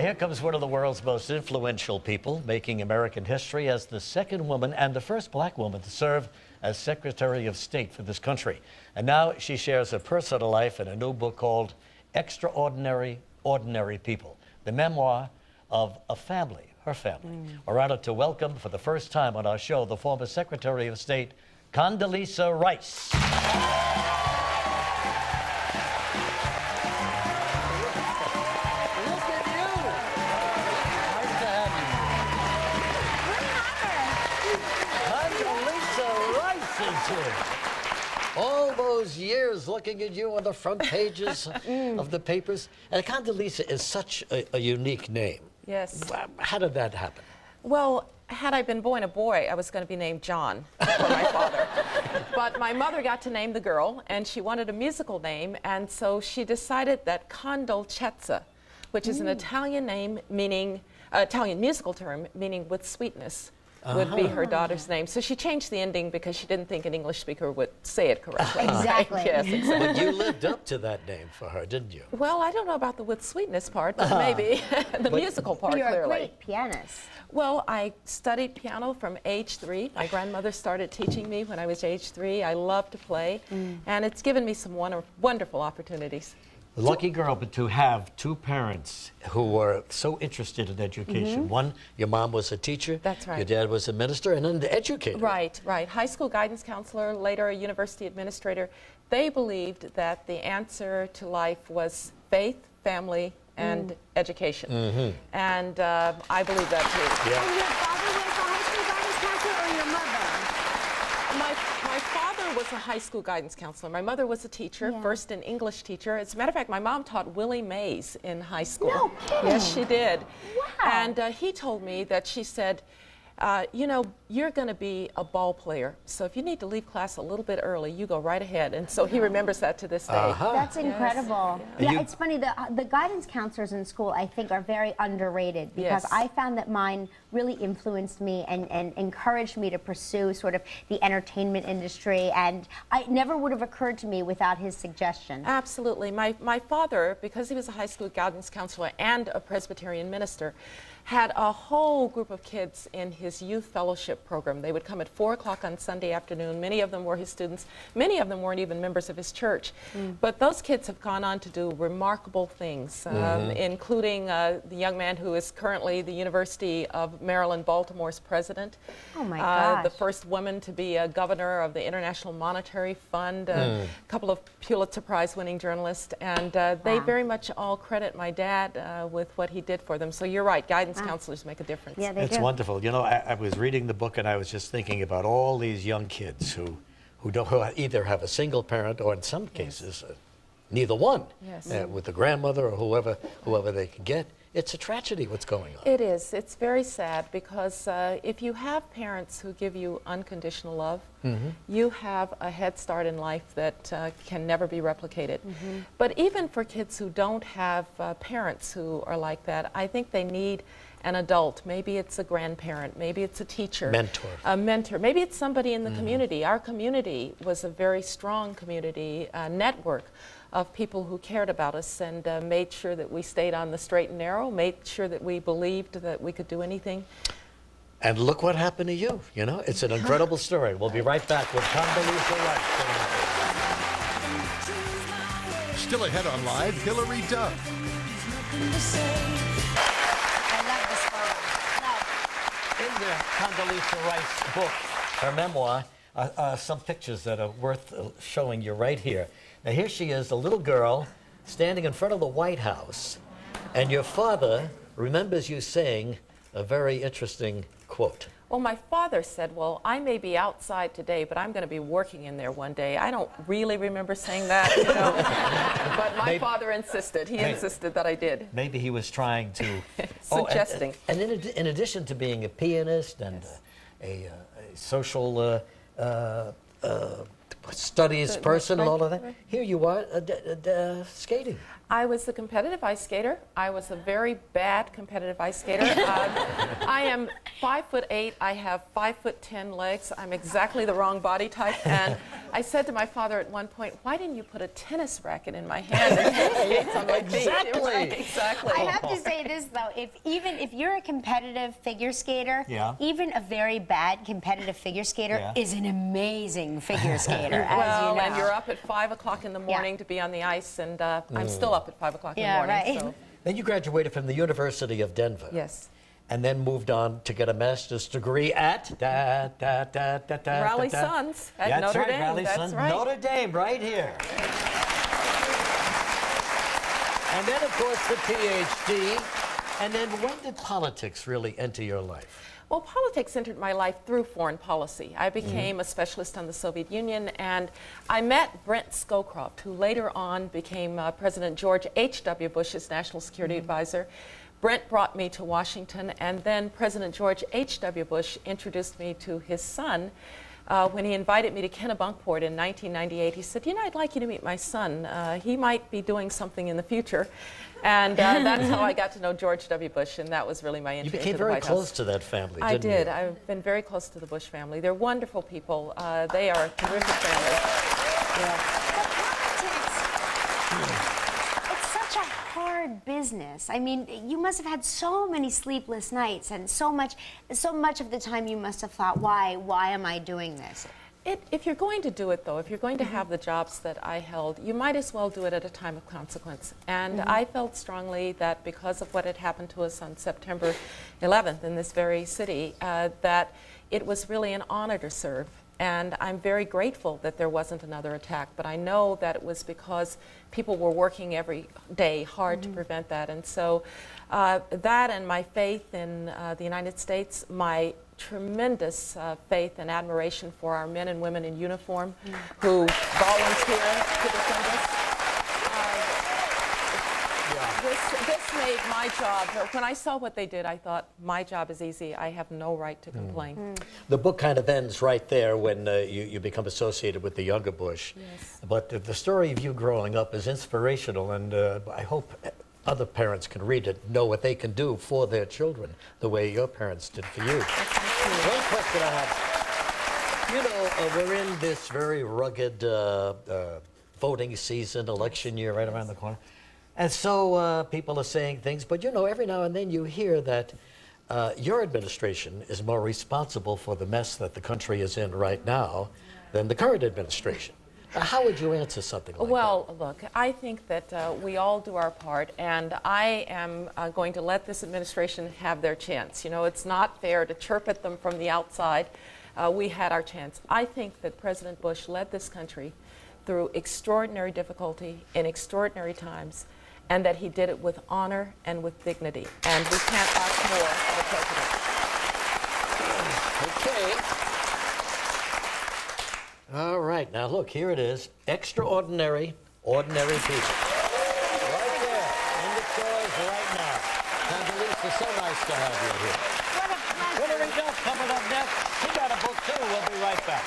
Here comes one of the world's most influential people, making American history as the second woman and the first black woman to serve as Secretary of State for this country. And now she shares her personal life in a new book called Extraordinary, Ordinary People, the memoir of a family, her family. We're honored to welcome for the first time on our show the former Secretary of State, Condoleezza Rice. All those years looking at you on the front pages of the papers. And Condoleezza is such a unique name. Yes. How did that happen? Well, had I been born a boy, I was going to be named John for my father. But my mother got to name the girl, and she wanted a musical name, and so she decided that Condoleezza, which is an Italian name meaning, Italian musical term meaning with sweetness, would be her daughter's name. So she changed the ending because she didn't think an English speaker would say it correctly. Exactly. Right? Yes, exactly. But you lived up to that name for her, didn't you? Well, I don't know about the with sweetness part, but maybe the musical part, You're clearly. a great pianist. Well, I studied piano from age 3. My grandmother started teaching me when I was age 3. I love to play, and it's given me some wonderful opportunities. Lucky girl, but to have two parents who were so interested in education. One, your mom was a teacher. That's right. Your dad was a minister and an educator. Right, right. High school guidance counselor, later a university administrator. They believed that the answer to life was faith, family, and education. And I believe that too. Yeah. And your father was a high school guidance counselor, or your mother? My father was a high school guidance counselor. My mother was a teacher, first an English teacher. As a matter of fact, my mom taught Willie Mays in high school. No kidding. Yes, she did. Wow. And he told me that she said, you know, you're going to be a ball player, so if you need to leave class a little bit early, you go right ahead. And so he remembers that to this day. That's incredible. Yes. Yeah, it's funny, the guidance counselors in school, I think, are very underrated, because I found that mine really influenced me and encouraged me to pursue sort of the entertainment industry, and it never would have occurred to me without his suggestion. Absolutely. My father, because he was a high school guidance counselor and a Presbyterian minister, had a whole group of kids in his youth fellowship program. They would come at 4 o'clock on Sunday afternoon. Many of them were his students. Many of them weren't even members of his church. But those kids have gone on to do remarkable things, including the young man who is currently the University of Maryland, Baltimore's president. Oh my gosh. The first woman to be a governor of the International Monetary Fund, a couple of Pulitzer Prize winning journalists, and they very much all credit my dad with what he did for them. So you're right, guidance counselors make a difference. Yeah, they It's do. wonderful. You know, I was reading the book and I was just thinking about all these young kids who either have a single parent or in some cases neither one, with the grandmother or whoever they can get. It's a tragedy what's going on. It is. It's very sad, because if you have parents who give you unconditional love, you have a head start in life that can never be replicated. But even for kids who don't have parents who are like that, I think they need an adult. Maybe it's a grandparent, maybe it's a teacher. Mentor. A mentor. Maybe it's somebody in the community. Our community was a very strong community network of people who cared about us and made sure that we stayed on the straight and narrow, made sure that we believed that we could do anything. And look what happened to you. You know, it's an incredible story. We'll be right back with Condoleezza Rice. Still ahead on Live, Hillary Duff. In the Condoleezza Rice book, her memoir, some pictures that are worth showing you right here. Now here she is, a little girl, standing in front of the White House, and your father remembers you saying a very interesting quote. Well, my father said, well, I may be outside today, but I'm going to be working in there one day. I don't really remember saying that, you know, but my father insisted. He insisted that I did. Maybe he was trying to... Suggesting. And in addition to being a pianist and a social studies person and all of that, here you are skating. I was a competitive ice skater. I was a very bad competitive ice skater. I am 5'8". I have 5'10" legs. I'm exactly the wrong body type. And I said to my father at one point, "Why didn't you put a tennis racket in my hand and skates on my feet?" Exactly. Right, exactly. I have to say this though: even if you're a competitive figure skater, even a very bad competitive figure skater is an amazing figure skater. As you know. And you're up at 5 o'clock in the morning to be on the ice, and I'm still up at 5 o'clock in the morning. Right. So. Then you graduated from the University of Denver. Yes. And then moved on to get a master's degree at Raleigh Suns at Notre Dame. Raleigh That's Suns, right. Notre Dame, right here. And then, of course, the PhD. And then when did politics really enter your life? Well, politics entered my life through foreign policy. I became a specialist on the Soviet Union, and I met Brent Scowcroft, who later on became President George H.W. Bush's national security advisor. Brent brought me to Washington, and then President George H.W. Bush introduced me to his son. When he invited me to Kennebunkport in 1998, he said, "You know, I'd like you to meet my son. He might be doing something in the future." And that's how I got to know George W. Bush, and that was really my entry into the White House. You became very close to that family, I didn't you? did. I've been very close to the Bush family. They're wonderful people. They are a terrific family. Yeah. It's such a hard business. I mean, you must have had so many sleepless nights, and so much of the time you must have thought, why am I doing this? If you're going to do it, though, if you're going to have the jobs that I held, you might as well do it at a time of consequence. And I felt strongly that because of what had happened to us on September 11th in this very city, that it was really an honor to serve. And I'm very grateful that there wasn't another attack, but I know that it was because people were working every day hard to prevent that. And so that and my faith in the United States, my tremendous faith and admiration for our men and women in uniform who volunteer to defend us. This made my job, when I saw what they did, I thought, my job is easy. I have no right to complain. The book kind of ends right there when you become associated with the younger Bush. Yes. But the story of you growing up is inspirational, and I hope other parents can read it, know what they can do for their children, the way your parents did for you. One question I have. You know, we're in this very rugged voting season, election year right around the corner. And so people are saying things, but you know, every now and then you hear that your administration is more responsible for the mess that the country is in right now than the current administration. How would you answer something like that? Well, look, I think that we all do our part, and I am going to let this administration have their chance. You know, it's not fair to chirp at them from the outside. We had our chance. I think that President Bush led this country through extraordinary difficulty in extraordinary times, and that he did it with honor and with dignity. And we can't ask more of a president. Okay. All right, now look, here it is. Extraordinary, ordinary people. Right there, in the chairs right now. Condoleezza, so nice to have you here. What a pleasure. Hilary Duff coming up next. She got a book too. We'll be right back.